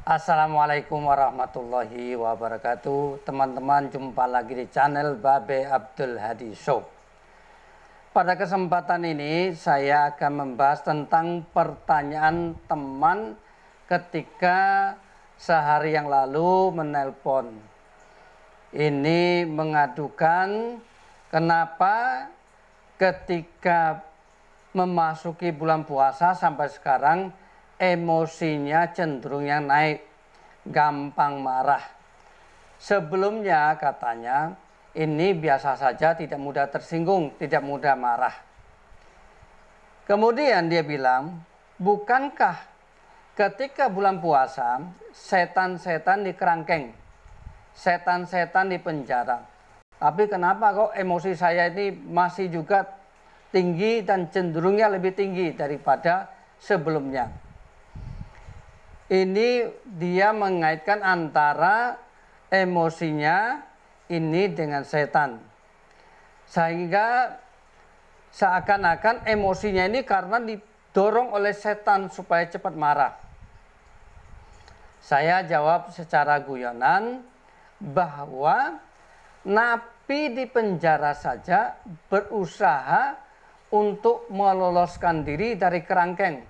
Assalamualaikum warahmatullahi wabarakatuh. Teman-teman, jumpa lagi di channel Babe Abdul Hadi Show. Pada kesempatan ini saya akan membahas tentang pertanyaan teman ketika sehari yang lalu menelpon. Ini mengadukan kenapa ketika memasuki bulan puasa sampai sekarang emosinya cenderung yang naik, gampang marah. Sebelumnya katanya ini biasa saja, tidak mudah tersinggung, tidak mudah marah. Kemudian dia bilang, bukankah ketika bulan puasa setan-setan dikerangkeng, setan-setan dipenjara, tapi kenapa kok emosi saya ini masih juga tinggi dan cenderungnya lebih tinggi daripada sebelumnya? Ini dia mengaitkan antara emosinya ini dengan setan. Sehingga seakan-akan emosinya ini karena didorong oleh setan supaya cepat marah. Saya jawab secara guyonan bahwa napi di penjara saja berusaha untuk meloloskan diri dari kerangkeng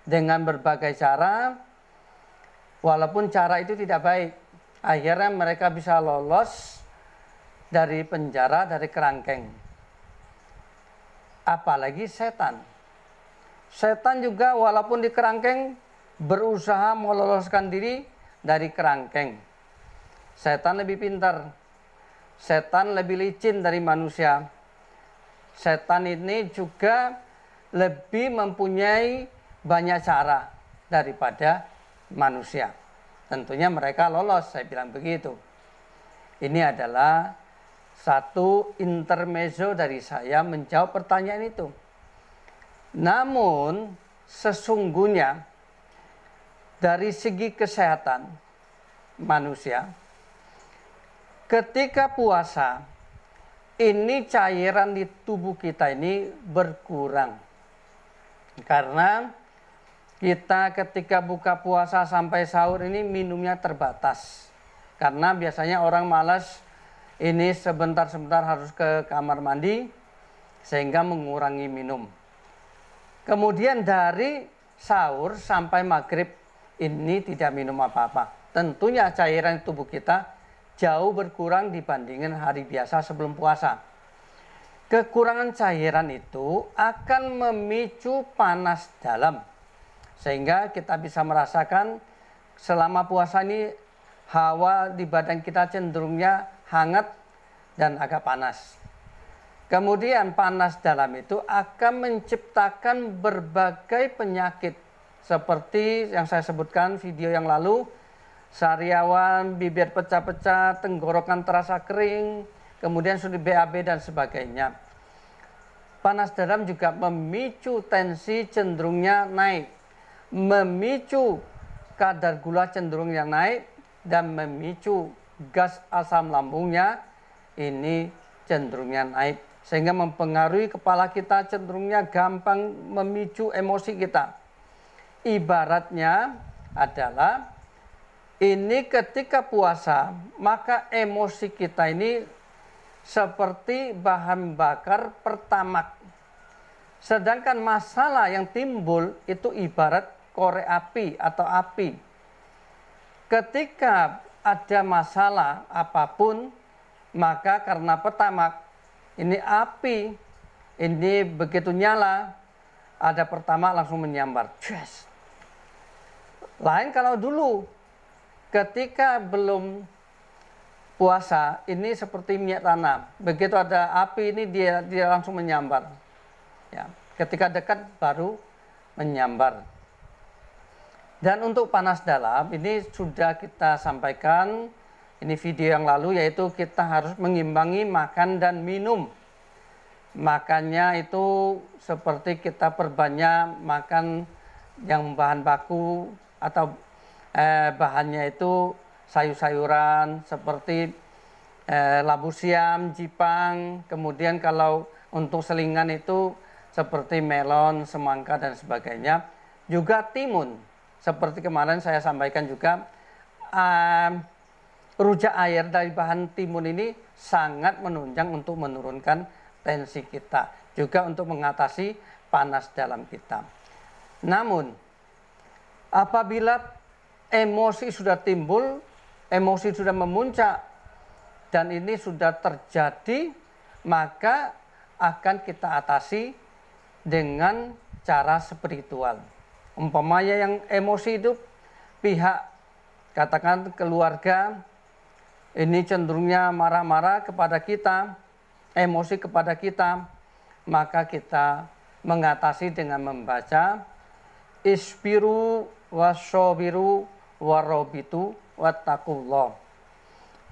dengan berbagai cara. Walaupun cara itu tidak baik, akhirnya mereka bisa lolos dari penjara, dari kerangkeng. Apalagi setan. Setan juga walaupun di kerangkeng berusaha meloloskan diri dari kerangkeng. Setan lebih pintar. Setan lebih licin dari manusia. Setan ini juga lebih mempunyai banyak cara daripada manusia. Tentunya mereka lolos, saya bilang begitu. Ini adalah satu intermezzo dari saya menjawab pertanyaan itu. Namun sesungguhnya dari segi kesehatan manusia, ketika puasa ini cairan di tubuh kita ini berkurang. Karena kita ketika buka puasa sampai sahur ini minumnya terbatas. Karena biasanya orang malas ini sebentar-sebentar harus ke kamar mandi sehingga mengurangi minum. Kemudian dari sahur sampai maghrib ini tidak minum apa-apa. Tentunya cairan tubuh kita jauh berkurang dibandingkan hari biasa sebelum puasa. Kekurangan cairan itu akan memicu panas dalam. Sehingga kita bisa merasakan selama puasa ini hawa di badan kita cenderungnya hangat dan agak panas. Kemudian panas dalam itu akan menciptakan berbagai penyakit. Seperti yang saya sebutkan video yang lalu, sariawan, bibir pecah-pecah, tenggorokan terasa kering, kemudian sudah BAB dan sebagainya. Panas dalam juga memicu tensi cenderungnya naik. Memicu kadar gula cenderung yang naik dan memicu gas asam lambungnya ini cenderungnya naik, sehingga mempengaruhi kepala kita cenderungnya gampang memicu emosi kita. Ibaratnya adalah ini ketika puasa maka emosi kita ini seperti bahan bakar pertamak, sedangkan masalah yang timbul itu ibarat korek api atau api. Ketika ada masalah apapun, maka karena pertamax ini api ini begitu nyala, ada pertamax langsung menyambar. Yes. Lain kalau dulu ketika belum puasa ini seperti minyak tanah. Begitu ada api ini dia langsung menyambar. Ya, ketika dekat baru menyambar. Dan untuk panas dalam ini sudah kita sampaikan ini video yang lalu, yaitu kita harus mengimbangi makan dan minum. Makannya itu seperti kita perbanyak makan yang bahan baku atau bahannya itu sayur-sayuran seperti labu siam, jipang, kemudian kalau untuk selingan itu seperti melon, semangka dan sebagainya. Juga timun. Seperti kemarin saya sampaikan juga, rujak air dari bahan timun ini sangat menunjang untuk menurunkan tensi kita, juga untuk mengatasi panas dalam kita. Namun, apabila emosi sudah timbul, emosi sudah memuncak, dan ini sudah terjadi, maka akan kita atasi dengan cara spiritual. Umpamanya yang emosi itu pihak, katakan keluarga, ini cenderungnya marah-marah kepada kita, emosi kepada kita, maka kita mengatasi dengan membaca isbiru washobiru warobitu wattaqullah.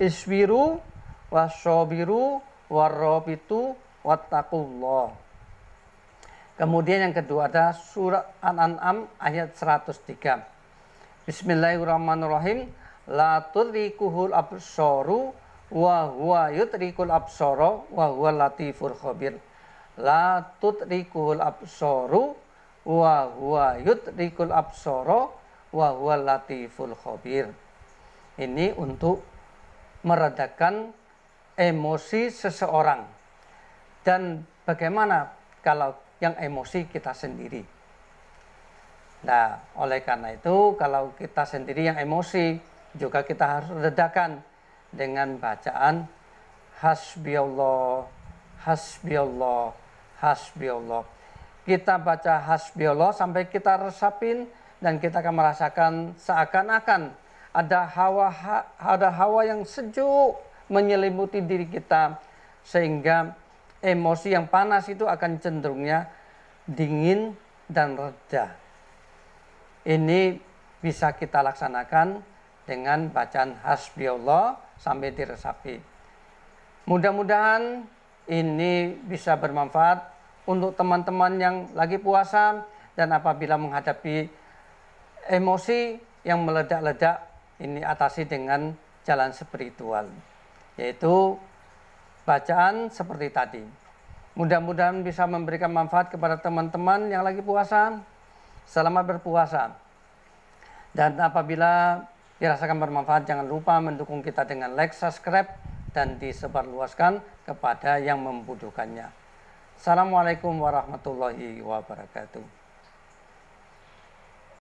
Isbiru washobiru warobitu wattaqullah. Kemudian yang kedua ada surat An-An'am ayat 103. Bismillahirrahmanirrahim. La tudrikuhul absaru wa huwa yudrikul absara wa huwa latiful khabir. La tudrikuhul absaru wa huwa yudrikul absara wa huwa latiful khabir. Ini untuk meredakan emosi seseorang. Dan bagaimana kalau yang emosi kita sendiri? Nah, oleh karena itu kalau kita sendiri yang emosi, juga kita harus redakan dengan bacaan hasbiyallah, hasbiyallah, hasbiyallah. Kita baca hasbiyallah sampai kita resapin, dan kita akan merasakan seakan-akan ada hawa yang sejuk menyelimuti diri kita, sehingga emosi yang panas itu akan cenderungnya dingin dan reda. Ini bisa kita laksanakan dengan bacaan hasbiyallah sampai diresapi. Mudah-mudahan ini bisa bermanfaat untuk teman-teman yang lagi puasa, dan apabila menghadapi emosi yang meledak-ledak, ini atasi dengan jalan spiritual, yaitu bacaan seperti tadi. Mudah-mudahan bisa memberikan manfaat kepada teman-teman yang lagi puasa. Selamat berpuasa. Dan apabila dirasakan bermanfaat, jangan lupa mendukung kita dengan like, subscribe, dan disebarluaskan kepada yang membutuhkannya. Assalamualaikum warahmatullahi wabarakatuh.